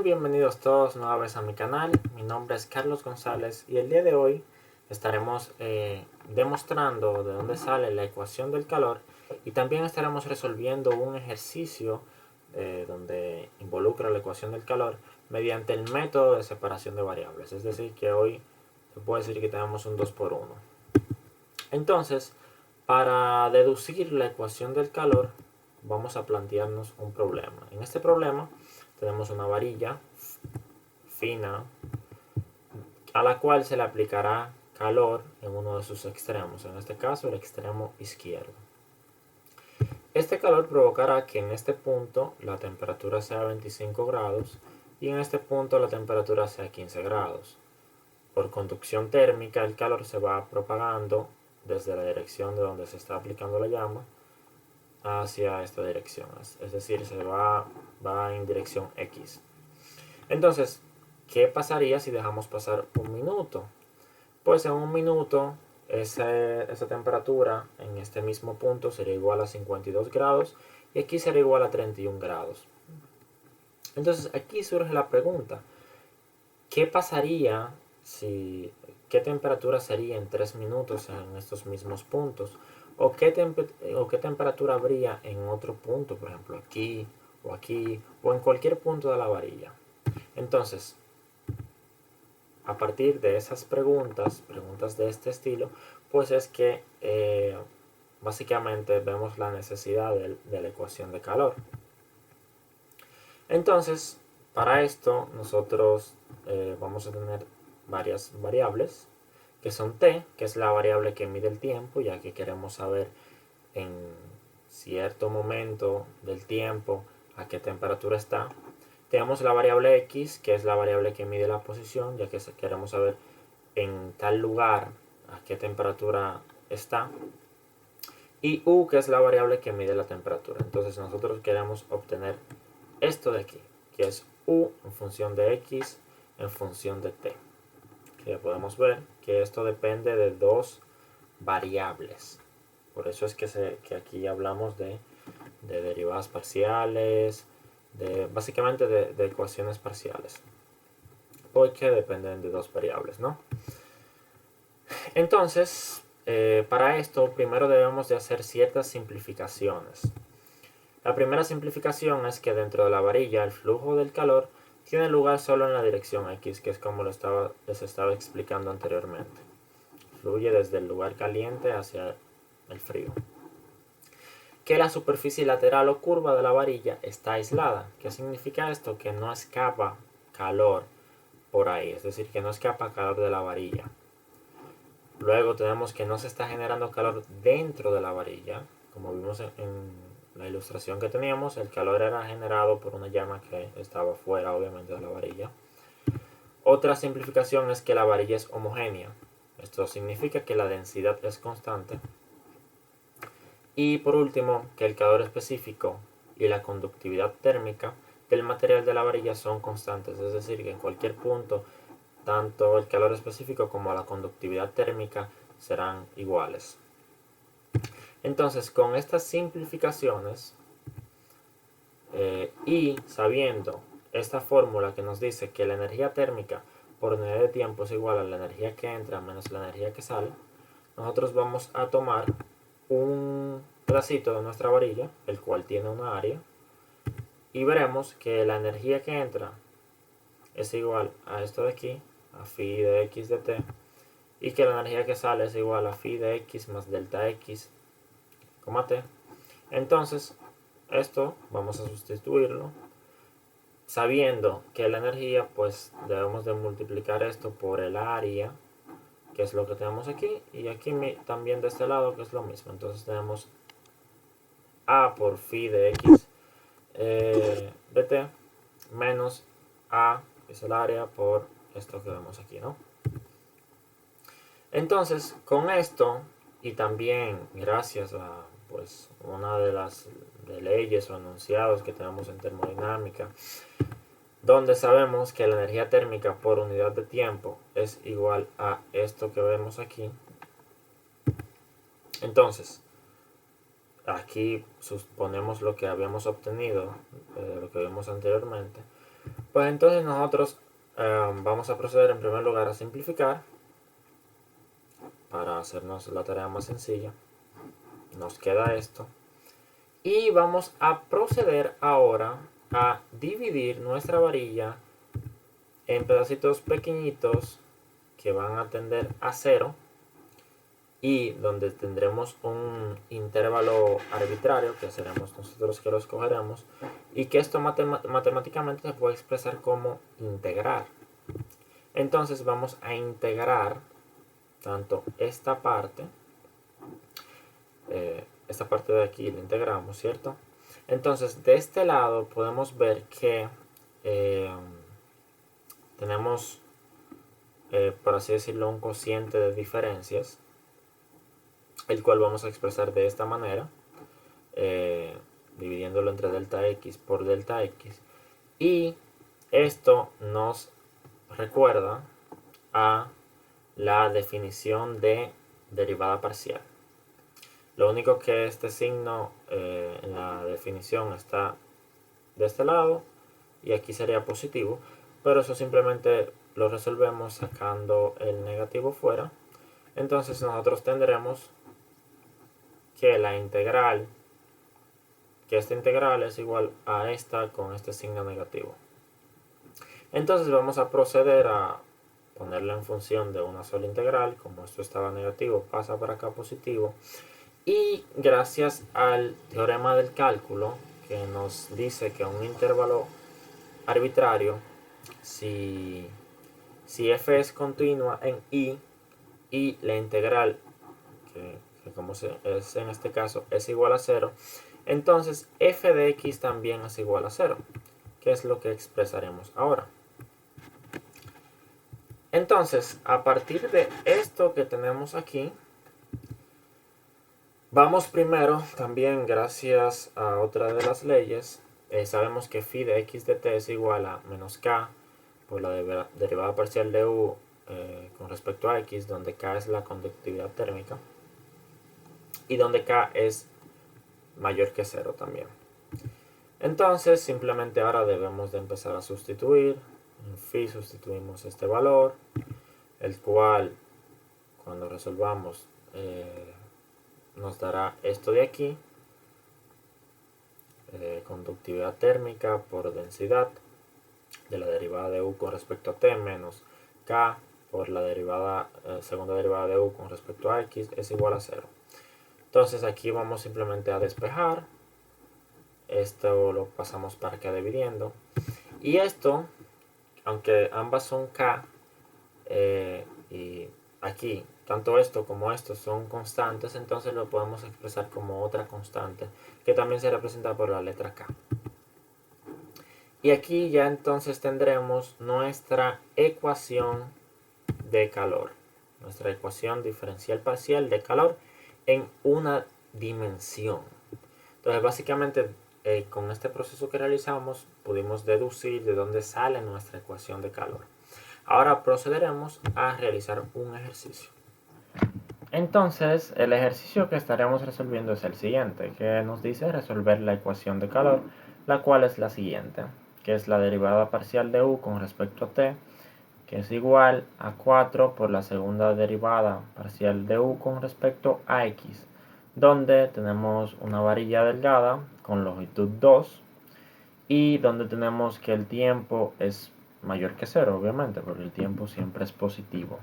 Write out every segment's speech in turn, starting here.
bienvenidos todos nueva vez a mi canal. Mi nombre es Carlos González y el día de hoy estaremos demostrando de dónde sale la ecuación del calor y también estaremos resolviendo un ejercicio donde involucra la ecuación del calor mediante el método de separación de variables. Es decir, que hoy se puede decir que tenemos un 2 por 1. Entonces, para deducir la ecuación del calor, vamos a plantearnos un problema. En este problema tenemos una varilla fina a la cual se le aplicará calor en uno de sus extremos, en este caso el extremo izquierdo. Este calor provocará que en este punto la temperatura sea 25 grados y en este punto la temperatura sea 15 grados. Por conducción térmica el calor se va propagando desde la dirección de donde se está aplicando la llama hacia esta dirección, es decir, se va en dirección X. Entonces, ¿qué pasaría si dejamos pasar un minuto? Pues en un minuto esa temperatura en este mismo punto sería igual a 52 grados y aquí sería igual a 31 grados. Entonces aquí surge la pregunta, ¿qué pasaría si, qué temperatura sería en 3 minutos en estos mismos puntos? ¿O qué temperatura habría en otro punto, por ejemplo aquí o en cualquier punto de la varilla? Entonces, a partir de esas preguntas de este estilo, pues es que básicamente vemos la necesidad de la ecuación de calor. Entonces, para esto nosotros vamos a tener varias variables, que son t, que es la variable que mide el tiempo, ya que queremos saber en cierto momento del tiempo a qué temperatura está. Tenemos la variable x, que es la variable que mide la posición, ya que queremos saber en tal lugar a qué temperatura está. Y u, que es la variable que mide la temperatura. Entonces nosotros queremos obtener esto de aquí, que es u en función de x en función de t. Que podemos ver que esto depende de dos variables. Por eso es que aquí hablamos de derivadas parciales, básicamente de ecuaciones parciales, porque dependen de dos variables, ¿no? Entonces, para esto primero debemos de hacer ciertas simplificaciones. La primera simplificación es que dentro de la varilla el flujo del calor tiene lugar solo en la dirección X, que es como les estaba explicando anteriormente. Fluye desde el lugar caliente hacia el frío. Que la superficie lateral o curva de la varilla está aislada. ¿Qué significa esto? Que no escapa calor por ahí, es decir, que no escapa calor de la varilla. Luego tenemos que no se está generando calor dentro de la varilla. Como vimos en la ilustración que teníamos, el calor era generado por una llama que estaba fuera, obviamente, de la varilla. Otra simplificación es que la varilla es homogénea. Esto significa que la densidad es constante. Y por último, que el calor específico y la conductividad térmica del material de la varilla son constantes. Es decir, que en cualquier punto, tanto el calor específico como la conductividad térmica serán iguales. Entonces, con estas simplificaciones y sabiendo esta fórmula que nos dice que la energía térmica por unidad de tiempo es igual a la energía que entra menos la energía que sale, nosotros vamos a tomar un pedacito de nuestra varilla, el cual tiene una área, y veremos que la energía que entra es igual a esto de aquí, a phi de x de t, y que la energía que sale es igual a phi de x más delta x, t. Entonces, esto vamos a sustituirlo, sabiendo que la energía, pues debemos de multiplicar esto por el área, que es lo que tenemos aquí, y aquí también de este lado, que es lo mismo. Entonces tenemos a por phi de x de t menos a, que es el área, por esto que vemos aquí, ¿no? Entonces, con esto, y también gracias a pues una de las leyes o enunciados que tenemos en termodinámica, donde sabemos que la energía térmica por unidad de tiempo es igual a esto que vemos aquí. Entonces, aquí suponemos lo que habíamos obtenido, lo que vimos anteriormente, Pues entonces nosotros vamos a proceder en primer lugar a simplificar para hacernos la tarea más sencilla. Nos queda esto. Y vamos a proceder ahora a dividir nuestra varilla en pedacitos pequeñitos que van a tender a 0 y donde tendremos un intervalo arbitrario que seremos nosotros que lo escogeremos y que esto matemáticamente se puede expresar como integrar. Entonces vamos a integrar tanto esta parte de aquí la integramos, ¿cierto? Entonces de este lado podemos ver que tenemos por así decirlo un cociente de diferencias, el cual vamos a expresar de esta manera, dividiéndolo entre delta x por delta x, y esto nos recuerda a la definición de derivada parcial. Lo único que este signo en la definición está de este lado y aquí sería positivo, pero eso simplemente lo resolvemos sacando el negativo fuera. Entonces nosotros tendremos que la integral, que esta integral es igual a esta con este signo negativo. Entonces vamos a proceder a ponerla en función de una sola integral. Como esto estaba negativo, pasa para acá positivo. Y gracias al teorema del cálculo, que nos dice que un intervalo arbitrario, si f es continua en y la integral, que como es en este caso, es igual a 0, entonces f de x también es igual a 0, que es lo que expresaremos ahora. Entonces, a partir de esto que tenemos aquí, vamos primero, también gracias a otra de las leyes, sabemos que phi de x de t es igual a menos k por la derivada parcial de u con respecto a x, donde k es la conductividad térmica y donde k es mayor que 0 también. Entonces simplemente ahora debemos de empezar a sustituir. En phi sustituimos este valor, el cual cuando resolvamos nos dará esto de aquí, conductividad térmica por densidad de la derivada de u con respecto a t menos k por la segunda derivada de u con respecto a x es igual a 0. Entonces aquí vamos simplemente a despejar, esto lo pasamos para acá dividiendo, y esto, aunque ambas son k, y aquí tanto esto como esto son constantes, entonces lo podemos expresar como otra constante que también se representa por la letra k. Y aquí ya entonces tendremos nuestra ecuación de calor, nuestra ecuación diferencial parcial de calor en una dimensión. Entonces básicamente con este proceso que realizamos pudimos deducir de dónde sale nuestra ecuación de calor. Ahora procederemos a realizar un ejercicio. Entonces el ejercicio que estaremos resolviendo es el siguiente, que nos dice resolver la ecuación de calor, la cual es la siguiente, que es la derivada parcial de u con respecto a t, que es igual a 4 por la segunda derivada parcial de u con respecto a x, donde tenemos una varilla delgada con longitud 2 y donde tenemos que el tiempo es mayor que 0, obviamente, porque el tiempo siempre es positivo.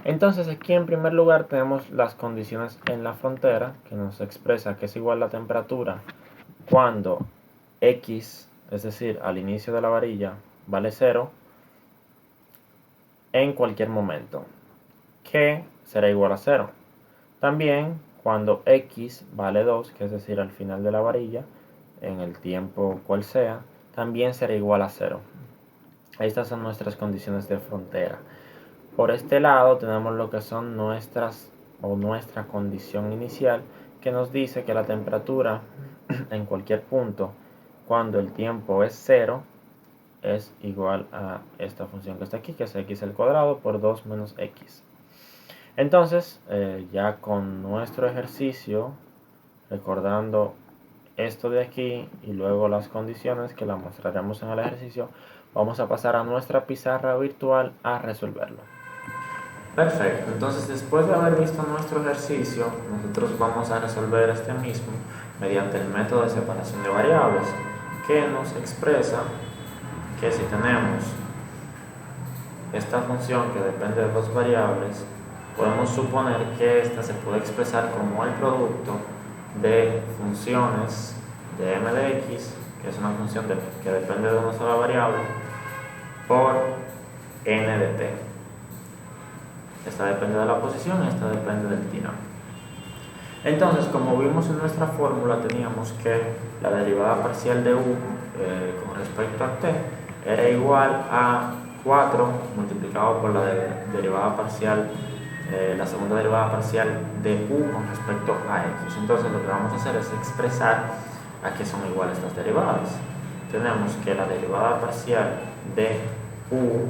Entonces aquí en primer lugar tenemos las condiciones en la frontera, que nos expresa que es igual la temperatura cuando x, es decir, al inicio de la varilla, vale 0, en cualquier momento, que será igual a 0. También cuando x vale 2, que es decir, al final de la varilla, en el tiempo cual sea, también será igual a 0. Estas son nuestras condiciones de frontera. Por este lado tenemos lo que son nuestra condición inicial, que nos dice que la temperatura en cualquier punto cuando el tiempo es 0 es igual a esta función que está aquí, que es x al cuadrado por 2 menos x. Entonces ya con nuestro ejercicio, recordando esto de aquí y luego las condiciones que la mostraremos en el ejercicio, vamos a pasar a nuestra pizarra virtual a resolverlo. Perfecto, entonces después de haber visto nuestro ejercicio, nosotros vamos a resolver este mismo mediante el método de separación de variables, que nos expresa que si tenemos esta función que depende de dos variables, podemos suponer que esta se puede expresar como el producto de funciones de m de x, que es una función que depende de una sola variable, por n de t. Esta depende de la posición y esta depende del tiro. Entonces, como vimos en nuestra fórmula, teníamos que la derivada parcial de u con respecto a t era igual a 4 multiplicado por la derivada parcial, la segunda derivada parcial de u con respecto a x. Entonces, lo que vamos a hacer es expresar a qué son iguales estas derivadas. Tenemos que la derivada parcial de u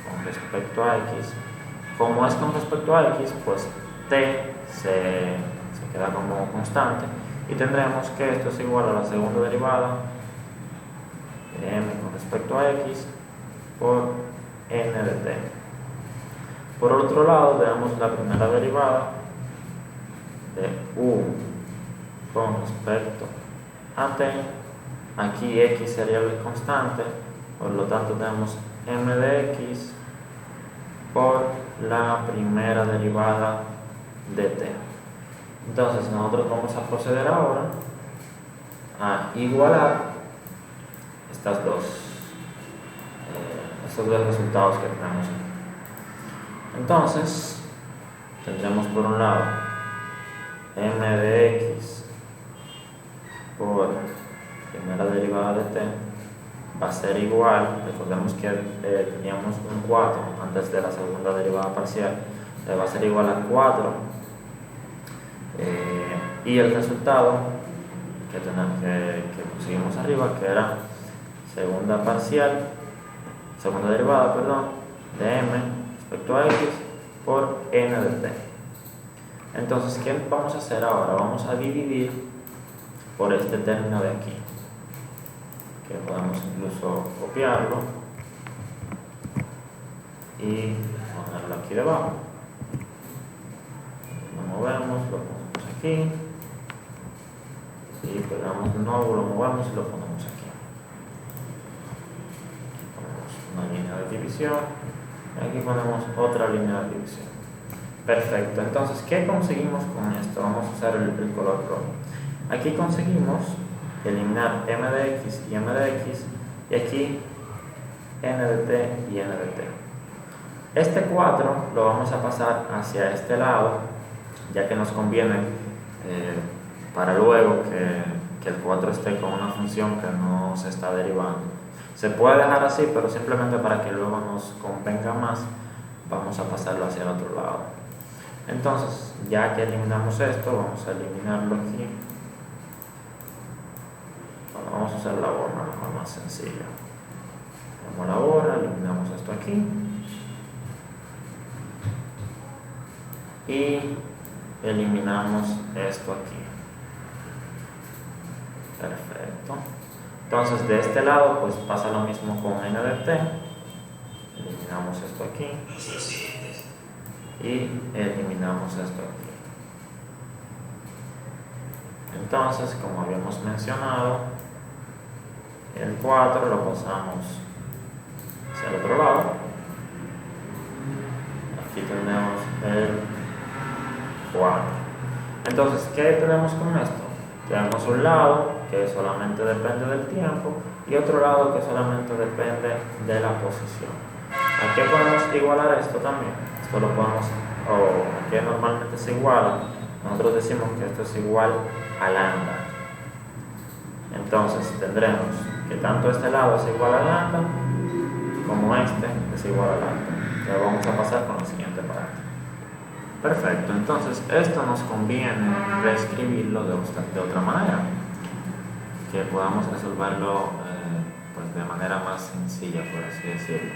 con respecto a x, como es con respecto a x, pues t se queda como constante y tendremos que esto es igual a la segunda derivada de m con respecto a x por n de t. Por otro lado, tenemos la primera derivada de u con respecto a t. Aquí x sería el constante, por lo tanto tenemos m de x por la primera derivada de t. Entonces nosotros vamos a proceder ahora a igualar estos dos resultados que tenemos aquí. Entonces tendremos por un lado m de x por primera derivada de t va a ser igual, recordemos que teníamos un 4 antes de la segunda derivada parcial, va a ser igual a 4 y el resultado que pusimos arriba, que era segunda derivada de m respecto a x por n de t. Entonces, ¿qué vamos a hacer ahora? Vamos a dividir por este término de aquí, que podemos incluso copiarlo y ponerlo aquí debajo. Lo movemos, lo ponemos aquí y pegamos de nuevo, lo movemos y lo ponemos aquí. Aquí ponemos una línea de división y aquí ponemos otra línea de división. Perfecto, entonces, ¿qué conseguimos con esto? Vamos a usar el color rojo. Aquí conseguimos eliminar m de x y m de x, y aquí n de t y n de t. Este 4 lo vamos a pasar hacia este lado, ya que nos conviene para luego que el 4 esté con una función que no se está derivando. Se puede dejar así, pero simplemente para que luego nos convenga más, vamos a pasarlo hacia el otro lado. Entonces, ya que eliminamos esto, vamos a eliminarlo aquí. Bueno, vamos a usar la borra, la más sencilla. Vamos a la borra, eliminamos esto aquí. Y eliminamos esto aquí. Perfecto. Entonces, de este lado, pues pasa lo mismo con n de t. Eliminamos esto aquí. Y eliminamos esto aquí. Entonces, como habíamos mencionado, el 4 lo pasamos hacia el otro lado. Aquí tenemos el 4. Entonces, ¿qué tenemos con esto? Tenemos un lado que solamente depende del tiempo y otro lado que solamente depende de la posición. ¿A qué podemos igualar esto también? Esto lo podemos, o que normalmente se iguala, nosotros decimos que esto es igual a lambda. Entonces tendremos que tanto este lado es igual a lambda como este es igual a lambda. Ya vamos a pasar con la siguiente parte. Perfecto, entonces esto nos conviene reescribirlo de otra manera, que podamos resolverlo pues de manera más sencilla, por así decirlo.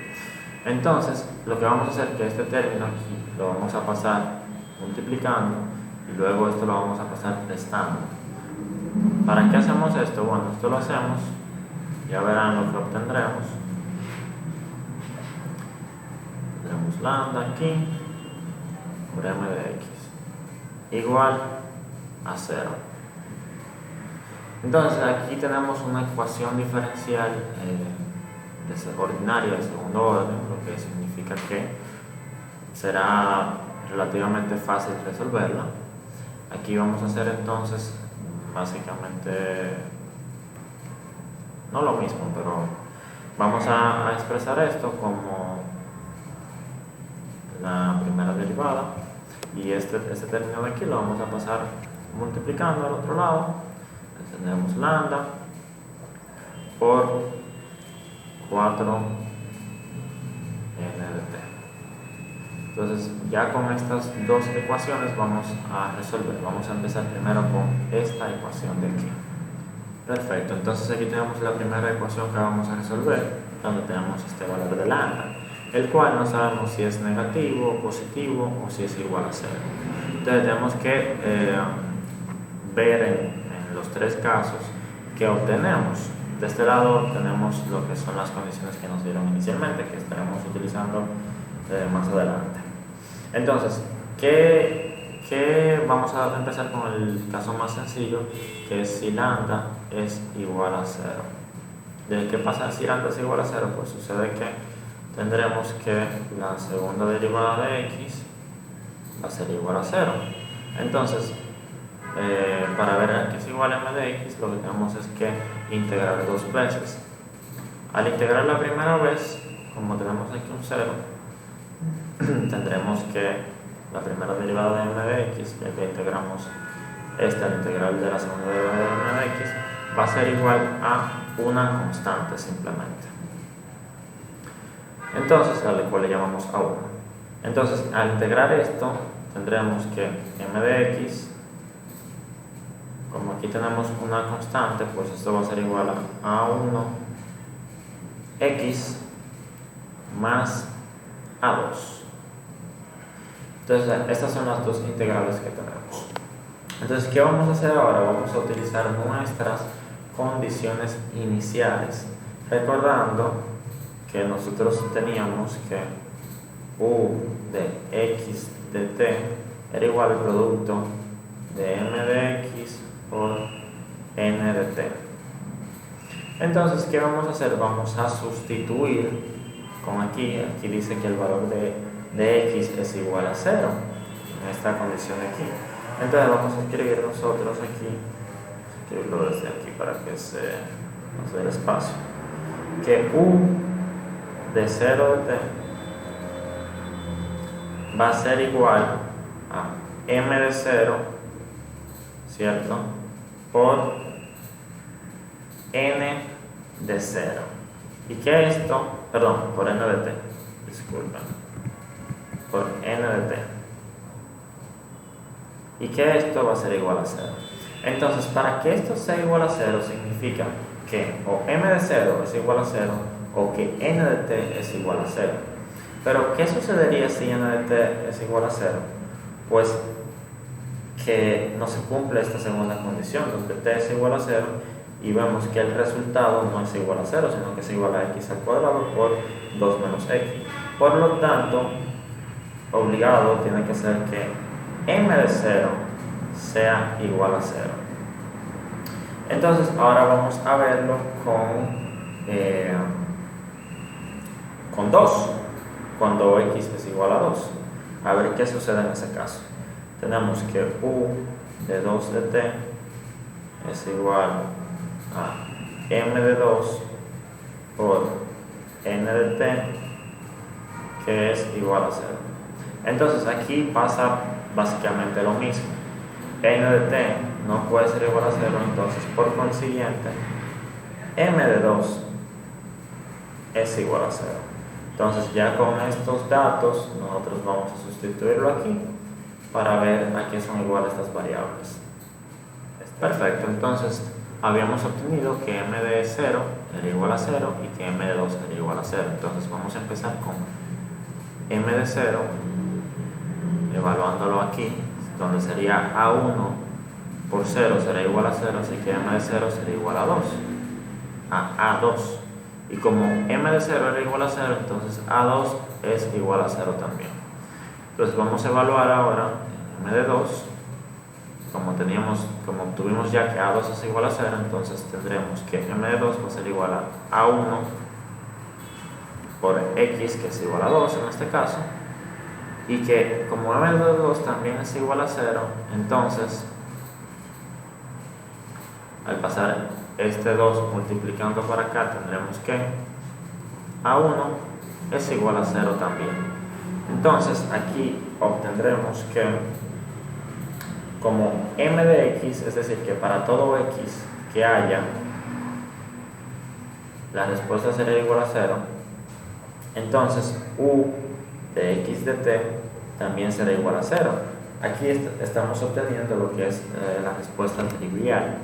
Entonces, lo que vamos a hacer es que este término aquí lo vamos a pasar multiplicando y luego esto lo vamos a pasar restando. ¿Para qué hacemos esto? Bueno, esto lo hacemos, ya verán lo que obtendremos. Tendremos lambda aquí por m de x igual a 0. Entonces aquí tenemos una ecuación diferencial ordinaria de segundo orden, lo que significa que será relativamente fácil resolverla. Aquí vamos a hacer entonces básicamente no lo mismo, pero vamos a expresar esto como la primera derivada, y este término de aquí lo vamos a pasar multiplicando al otro lado. Tendremos lambda por 4 n de t. Entonces ya con estas dos ecuaciones vamos a resolver. Vamos a empezar primero con esta ecuación de aquí. Perfecto, entonces aquí tenemos la primera ecuación que vamos a resolver, donde tenemos este valor de lambda, el cual no sabemos si es negativo, positivo o si es igual a 0. Entonces tenemos que ver en los tres casos que obtenemos. De este lado tenemos lo que son las condiciones que nos dieron inicialmente, que estaremos utilizando más adelante. Entonces, vamos a empezar con el caso más sencillo, que es si lambda es igual a 0. ¿Qué pasa si lambda es igual a 0? Pues sucede que tendremos que la segunda derivada de x va a ser igual a 0. Entonces, para ver a qué es igual a m de x, lo que tenemos es que integrar dos veces. Al integrar la primera vez, como tenemos aquí un 0, tendremos que la primera derivada de m de x, ya que integramos esta, la integral de la segunda derivada de m de x, va a ser igual a una constante simplemente. Entonces, a la cual le llamamos a1. Entonces, al integrar esto, tendremos que m de x, como aquí tenemos una constante, pues esto va a ser igual a 1 x más a2. Entonces, estas son las dos integrales que tenemos. Entonces, ¿qué vamos a hacer ahora? Vamos a utilizar nuestras condiciones iniciales, recordando que nosotros teníamos que u de x de t era igual al producto de m de x por n de t. Entonces, ¿qué vamos a hacer? Vamos a sustituir con aquí dice que el valor de x es igual a 0 en esta condición de aquí. Entonces vamos a escribir nosotros aquí, escribirlo desde aquí para que se nos dé el espacio, que u de 0 de t va a ser igual a m de 0, ¿cierto?, por n de 0. ¿Y qué es esto? Perdón, por n de t, disculpen, por n de t. ¿Y que esto va a ser igual a 0? Entonces, para que esto sea igual a 0, significa que o m de 0 es igual a 0 o que n de t es igual a 0. Pero, ¿qué sucedería si n de t es igual a 0? Pues que no se cumple esta segunda condición, donde t es igual a 0 y vemos que el resultado no es igual a 0, sino que es igual a x al cuadrado por 2 menos x. Por lo tanto, obligado tiene que ser que m de 0 sea igual a 0. Entonces, ahora vamos a verlo con 2, cuando x es igual a 2. A ver qué sucede en ese caso. Tenemos que u de 2 de t es igual a m de 2 por n de t, que es igual a 0. Entonces aquí pasa básicamente lo mismo. N de t no puede ser igual a 0, entonces por consiguiente m de 2 es igual a 0. Entonces ya con estos datos nosotros vamos a sustituirlo aquí para ver a qué son iguales estas variables. Perfecto, entonces habíamos obtenido que m de 0 era igual a 0 y que m de 2 era igual a 0. Entonces vamos a empezar con m de 0, evaluándolo aquí, donde sería a1 por 0 será igual a 0, así que m de 0 será igual a 2, a A2. Y como m de 0 era igual a 0, entonces A2 es igual a 0 también. Entonces vamos a evaluar ahora m de 2. Como obtuvimos ya que A2 es igual a 0, entonces tendremos que m de 2 va a ser igual a A1 por x, que es igual a 2 en este caso, y que como m de 2 también es igual a 0, entonces al pasar este 2 multiplicando para acá tendremos que A1 es igual a 0 también. Entonces aquí obtendremos que como m de x, es decir, que para todo x que haya, la respuesta será igual a 0, entonces u de x de t también será igual a 0. Aquí estamos obteniendo lo que es la respuesta trivial.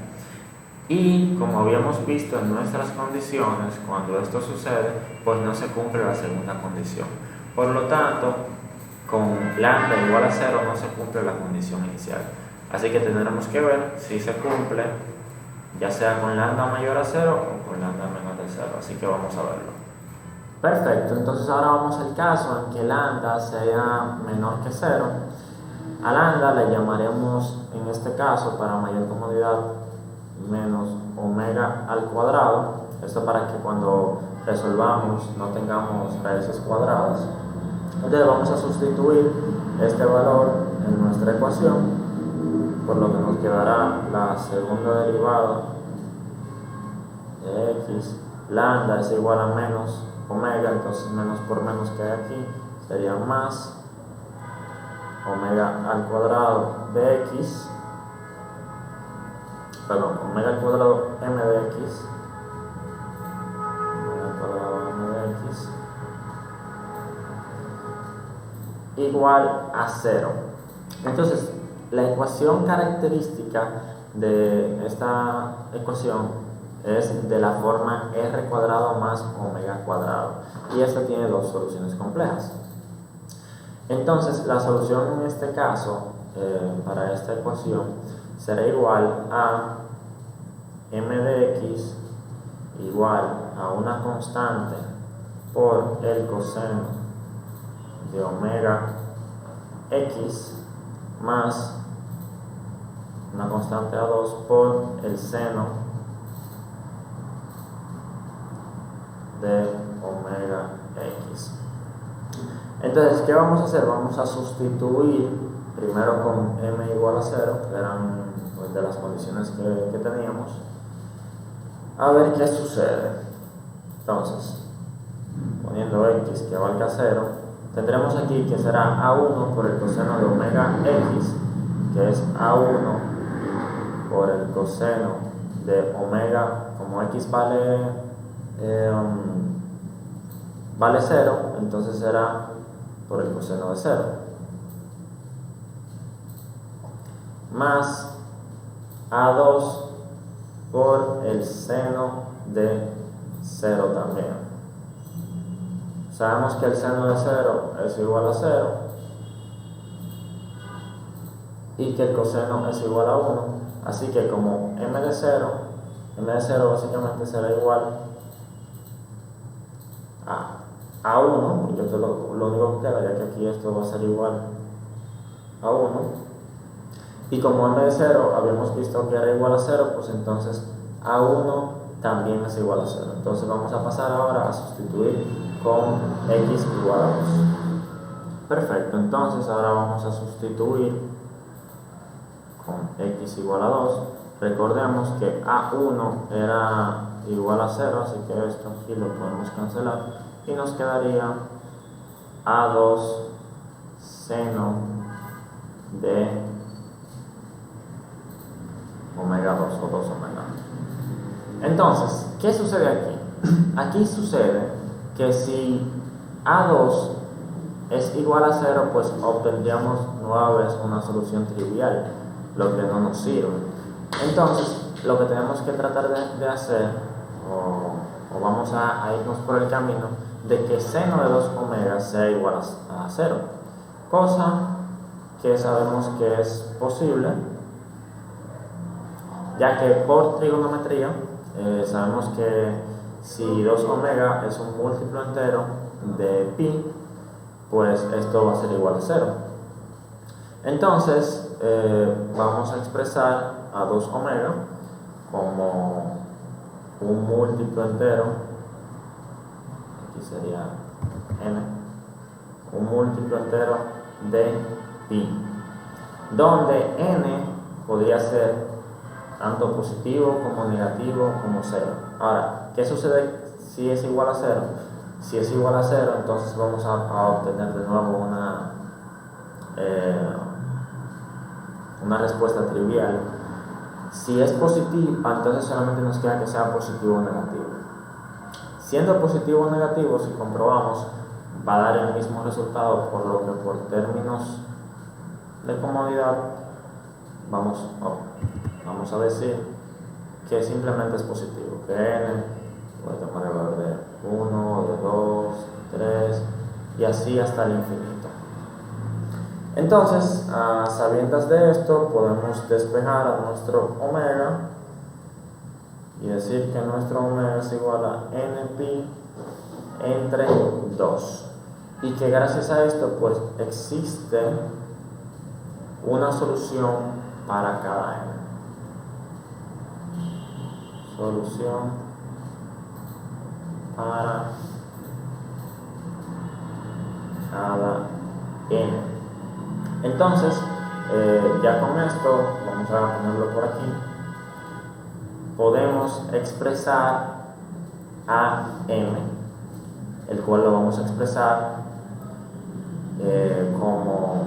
Y como habíamos visto en nuestras condiciones, cuando esto sucede, pues no se cumple la segunda condición. Por lo tanto, con lambda igual a 0 no se cumple la condición inicial. Así que tendremos que ver si se cumple, ya sea con lambda mayor a 0 o con lambda menor a 0. Así que vamos a verlo. Perfecto, entonces ahora vamos al caso en que lambda sea menor que 0. A lambda le llamaremos, en este caso, para mayor comodidad, menos omega al cuadrado. Esto para que cuando resolvamos no tengamos raíces cuadradas. Entonces vamos a sustituir este valor en nuestra ecuación, por lo que nos quedará la segunda derivada de x. Lambda es igual a menos omega, entonces menos por menos que hay aquí sería más omega al cuadrado de x, perdón, omega al cuadrado m de x, omega al cuadrado m de x igual a 0. Entonces la ecuación característica de esta ecuación es de la forma r cuadrado más omega cuadrado, y esta tiene dos soluciones complejas. Entonces la solución en este caso para esta ecuación será igual a m de x igual a una constante por el coseno de omega x más una constante A2 por el seno de omega x. Entonces, ¿qué vamos a hacer? Vamos a sustituir primero con m igual a 0, que eran pues, de las condiciones que teníamos, a ver qué sucede. Entonces, poniendo x que valga 0, tendremos aquí que será A1 por el coseno de omega x, que es A1 por el coseno de omega, como x vale 0, entonces será por el coseno de 0, más A2 por el seno de 0 también. Sabemos que el seno de 0 es igual a 0 y que el coseno es igual a 1, así que como m de 0 básicamente será igual a 1, porque esto es lo único que queda, ya que aquí esto va a ser igual a 1, y como m de 0 habíamos visto que era igual a 0, pues entonces A1 también es igual a 0. Entonces vamos a pasar ahora a sustituir con x igual a 2. Perfecto, entonces ahora vamos a sustituir con x igual a 2. Recordemos que A1 era igual a 0, así que esto aquí lo podemos cancelar y nos quedaría A2 seno de omega 2 o 2 omega. Entonces, ¿qué sucede aquí? Aquí sucede que si A2 es igual a 0, pues obtendríamos nueva vez una solución trivial, lo que no nos sirve. Entonces, lo que tenemos que tratar de hacer, o vamos a irnos por el camino, de que seno de 2 omega sea igual a 0, cosa que sabemos que es posible, ya que por trigonometría sabemos que si 2 omega es un múltiplo entero de pi, pues esto va a ser igual a 0. Entonces vamos a expresar a 2 omega como un múltiplo entero, aquí sería n, un múltiplo entero de pi, donde n podría ser tanto positivo como negativo como 0. Ahora, ¿qué sucede si es igual a 0? Si es igual a 0, entonces vamos a obtener de nuevo una respuesta trivial. Si es positiva, entonces solamente nos queda que sea positivo o negativo. Siendo positivo o negativo, si comprobamos, va a dar el mismo resultado, por lo que por términos de comodidad vamos a decir que simplemente es positivo, que n puede tomar el valor de 1, de 2, 3 y así hasta el infinito. Entonces, a sabiendas de esto, podemos despejar a nuestro omega y decir que nuestro omega es igual a npi entre 2, y que gracias a esto pues existe una solución para cada n. Solución para cada n. Entonces, ya con esto, vamos a ponerlo por aquí, podemos expresar a m, el cual lo vamos a expresar como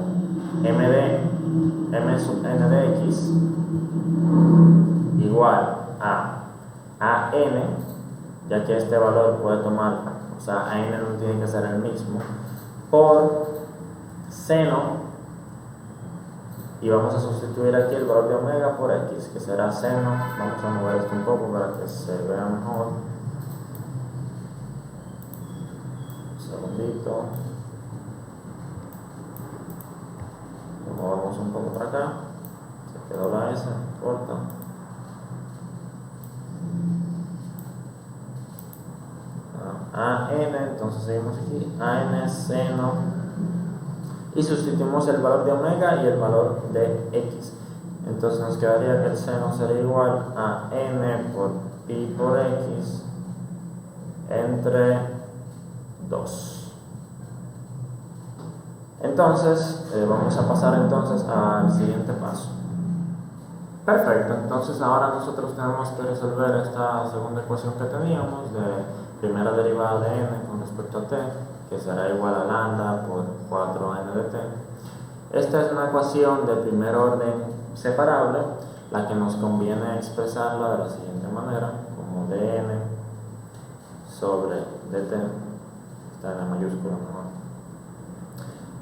m sub n de x igual a n, ya que este valor puede tomar, o sea, a n no tiene que ser el mismo, por seno, y vamos a sustituir aquí el valor de omega por x, que será seno. Vamos a mover esto un poco para que se vea mejor. Un segundito. Lo movemos un poco para acá. Se quedó la S, corta. AN, entonces seguimos aquí. AN seno. Y sustituimos el valor de omega y el valor de x. Entonces nos quedaría que el seno sería igual a n por pi por x entre 2. Entonces vamos a pasar entonces al siguiente paso. Perfecto, entonces ahora nosotros tenemos que resolver esta segunda ecuación que teníamos de primera derivada de n con respecto a t, que será igual a lambda por 4n de t. Esta es una ecuación de primer orden separable, la que nos conviene expresarla de la siguiente manera, como dn sobre dt, está en la mayúscula mejor,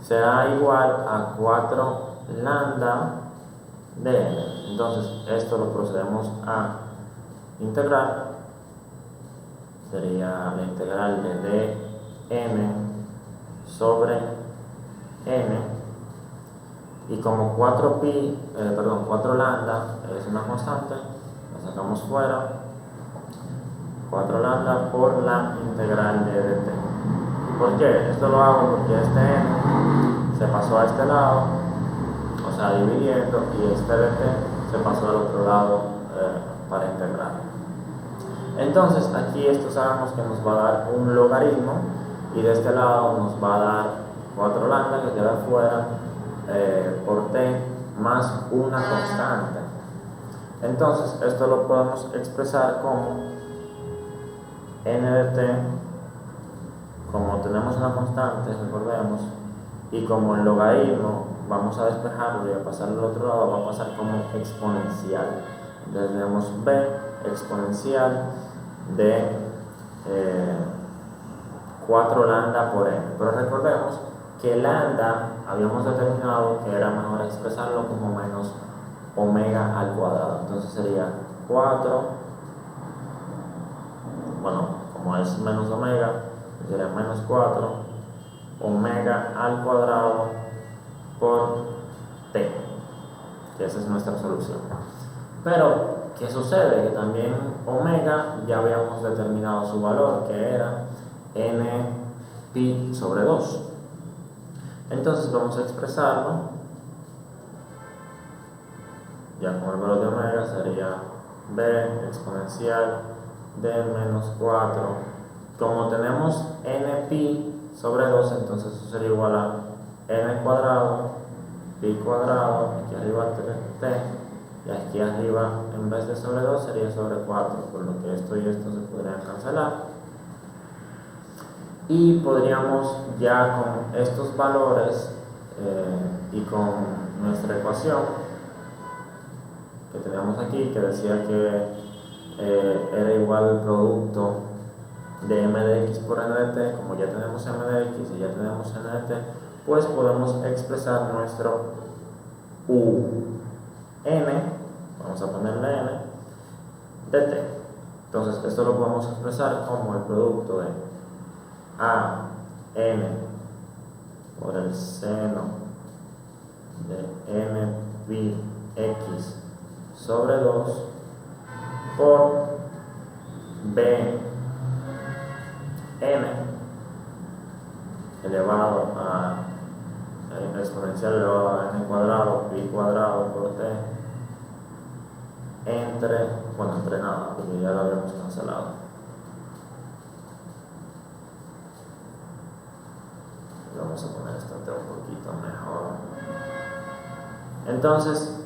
será igual a 4 lambda de n. Entonces esto lo procedemos a integrar, sería la integral de dn sobre n, y como 4 lambda es una constante, la sacamos fuera, 4 lambda por la integral de dt. ¿Por qué? Esto lo hago porque este n se pasó a este lado, o sea dividiendo, y este dt se pasó al otro lado para integrar. Entonces aquí esto sabemos que nos va a dar un logaritmo, y de este lado nos va a dar 4 lambda que queda fuera por t más una constante. Entonces esto lo podemos expresar como n de t, como tenemos una constante, recordemos, y como el logaritmo vamos a despejarlo y a pasarlo al otro lado, va a pasar como exponencial. Entonces tenemos b exponencial de 4 lambda por n. Pero recordemos que lambda habíamos determinado que era mejor expresarlo como menos omega al cuadrado. Entonces sería 4, bueno, como es menos omega, sería menos 4 omega al cuadrado por t, que esa es nuestra solución. Pero ¿qué sucede? Que también omega ya habíamos determinado su valor, que era n pi sobre 2. Entonces vamos a expresarlo. Ya con el valor de omega sería b exponencial de menos 4. Como tenemos n pi sobre 2, entonces eso sería igual a n cuadrado, pi cuadrado, aquí arriba t, y aquí arriba en vez de sobre 2 sería sobre 4, por lo que esto y esto se podrían cancelar. Y podríamos ya con estos valores y con nuestra ecuación que teníamos aquí, que decía que era igual al producto de m de x por n de t, como ya tenemos m de x y ya tenemos n de t, pues podemos expresar nuestro u n, vamos a ponerle n, de t. Entonces esto lo podemos expresar como el producto de a n por el seno de n pi x sobre 2 por b n elevado a exponencial elevado a n cuadrado pi cuadrado por t entre nada, porque ya lo habíamos cancelado. Vamos a poner esto un poquito mejor. Entonces,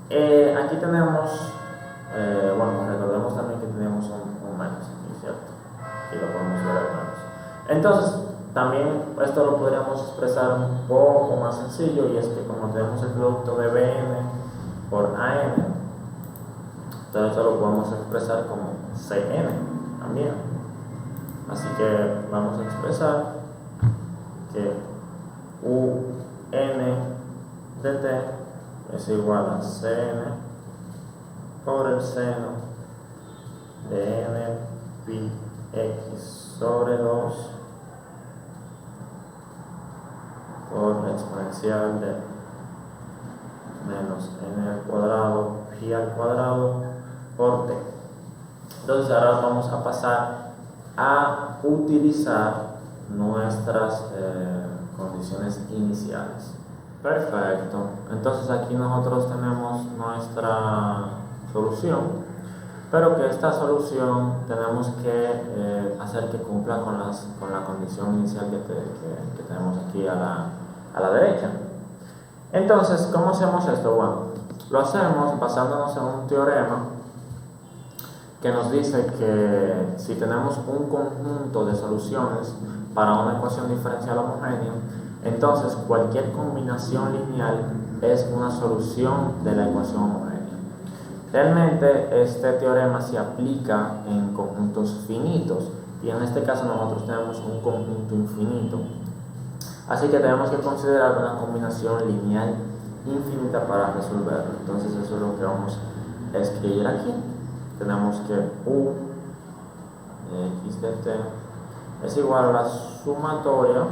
aquí tenemos, bueno, recordemos también que tenemos un menos aquí, ¿cierto? Aquí lo podemos ver al menos. Entonces, también esto lo podríamos expresar un poco más sencillo, y es que como tenemos el producto de bn por an, entonces esto lo podemos expresar como cn también. Así que vamos a expresar que un de t es igual a cn por el seno de n pi x sobre 2 por la exponencial de menos n al cuadrado pi al cuadrado por t. Entonces ahora vamos a pasar a utilizar nuestras condiciones iniciales. Perfecto. Entonces aquí nosotros tenemos nuestra solución, pero que esta solución tenemos que hacer que cumpla con la condición inicial que tenemos aquí a la derecha. Entonces, ¿cómo hacemos esto? Bueno, lo hacemos basándonos en un teorema que nos dice que si tenemos un conjunto de soluciones para una ecuación diferencial homogénea, entonces cualquier combinación lineal es una solución de la ecuación homogénea. Realmente este teorema se aplica en conjuntos finitos, y en este caso nosotros tenemos un conjunto infinito. Así que tenemos que considerar una combinación lineal infinita para resolverlo. Entonces eso es lo que vamos a escribir aquí. Tenemos que u de x de t es igual a la sumatoria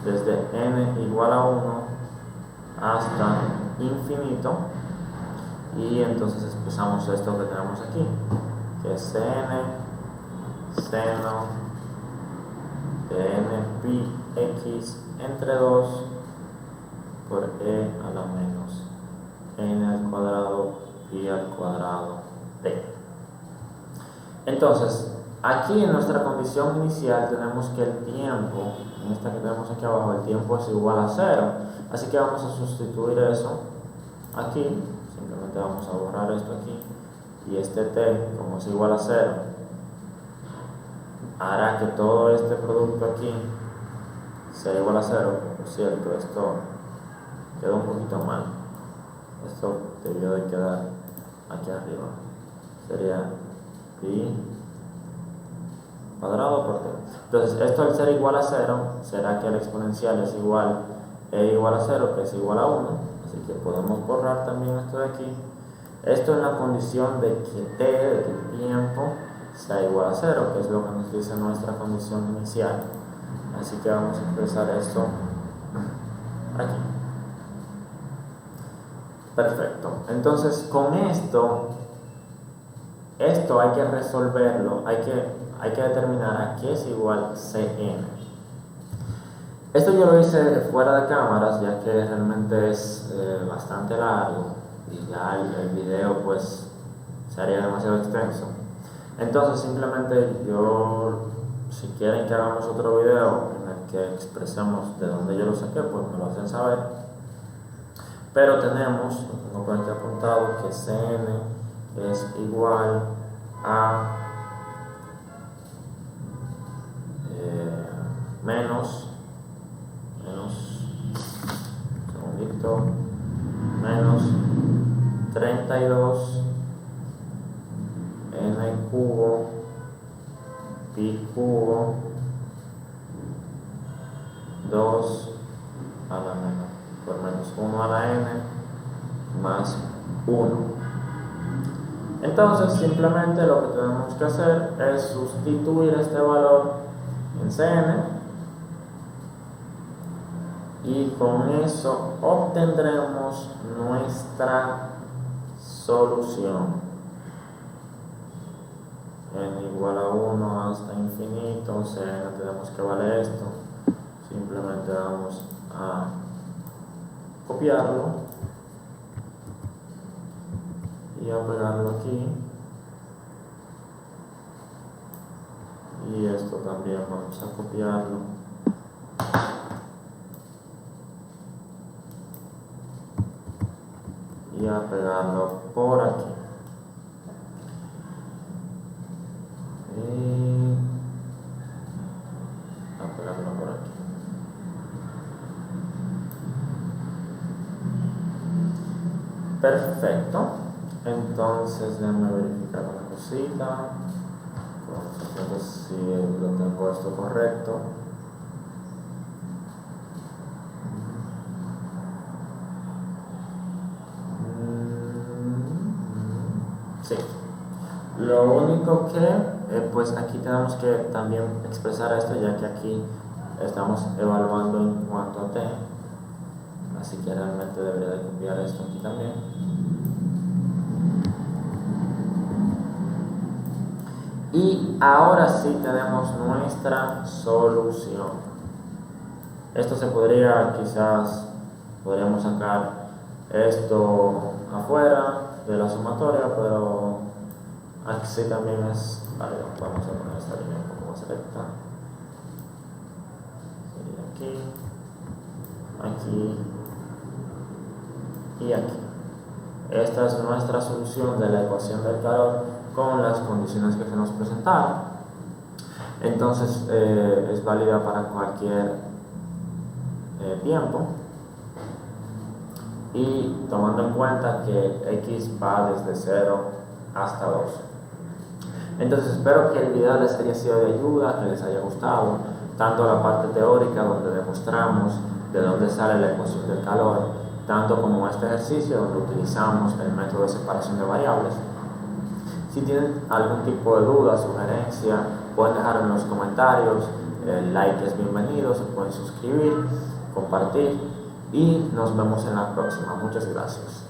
desde n igual a 1 hasta infinito, y entonces expresamos esto que tenemos aquí, que es cn seno de n pi x entre 2 por e a la menos n al cuadrado pi al cuadrado t. Entonces, aquí en nuestra condición inicial tenemos que el tiempo, en esta que tenemos aquí abajo, el tiempo es igual a 0. Así que vamos a sustituir eso aquí. Simplemente vamos a borrar esto aquí. Y este t, como es igual a 0, hará que todo este producto aquí sea igual a 0. Por cierto, esto quedó un poquito mal. Esto debió de quedar aquí arriba. Sería pi cuadrado por t. Entonces, esto al ser igual a 0, será que el exponencial es igual e igual a 0, que es igual a 1. Así que podemos borrar también esto de aquí. Esto en la condición de que t, de que el tiempo, sea igual a 0, que es lo que nos dice nuestra condición inicial. Así que vamos a expresar esto aquí. Perfecto. Entonces, con esto hay que resolverlo, hay que determinar a qué es igual Cn. Esto yo lo hice fuera de cámaras, ya que realmente es bastante largo y ya el video pues sería demasiado extenso. Entonces simplemente si quieren que hagamos otro video en el que expresemos de dónde yo lo saqué, pues me lo hacen saber. Pero tengo por aquí apuntado que Cn es igual a menos menos 32 n cubo pi cubo 2 a la menos por menos 1 a la n más 1. Entonces simplemente lo que tenemos que hacer es sustituir este valor en Cn y con eso obtendremos nuestra solución. N igual a 1 hasta infinito, Cn tenemos que vale esto. Simplemente vamos a copiarlo y a pegarlo aquí. Y esto también vamos a copiarlo y a pegarlo por aquí. Y a pegarlo por aquí. Perfecto. Entonces déjame verificar una cosita. Vamos a ver si lo tengo esto correcto. Sí. Lo único que pues aquí tenemos que también expresar esto, ya que aquí estamos evaluando en cuanto a t, así que realmente debería de copiar esto aquí también. Y ahora sí tenemos nuestra solución. Esto podríamos sacar esto afuera de la sumatoria, pero aquí también es válido. Vamos a poner esta línea un poco más recta. Sería aquí y aquí. Esta es nuestra solución de la ecuación del calor con las condiciones que se nos presentaron. Entonces es válida para cualquier tiempo, y tomando en cuenta que x va desde 0 hasta 2. Entonces espero que el video les haya sido de ayuda, que les haya gustado, tanto la parte teórica donde demostramos de dónde sale la ecuación del calor, tanto como este ejercicio donde utilizamos el método de separación de variables. Si tienen algún tipo de duda, sugerencia, pueden dejar en los comentarios. El like es bienvenido, se pueden suscribir, compartir y nos vemos en la próxima. Muchas gracias.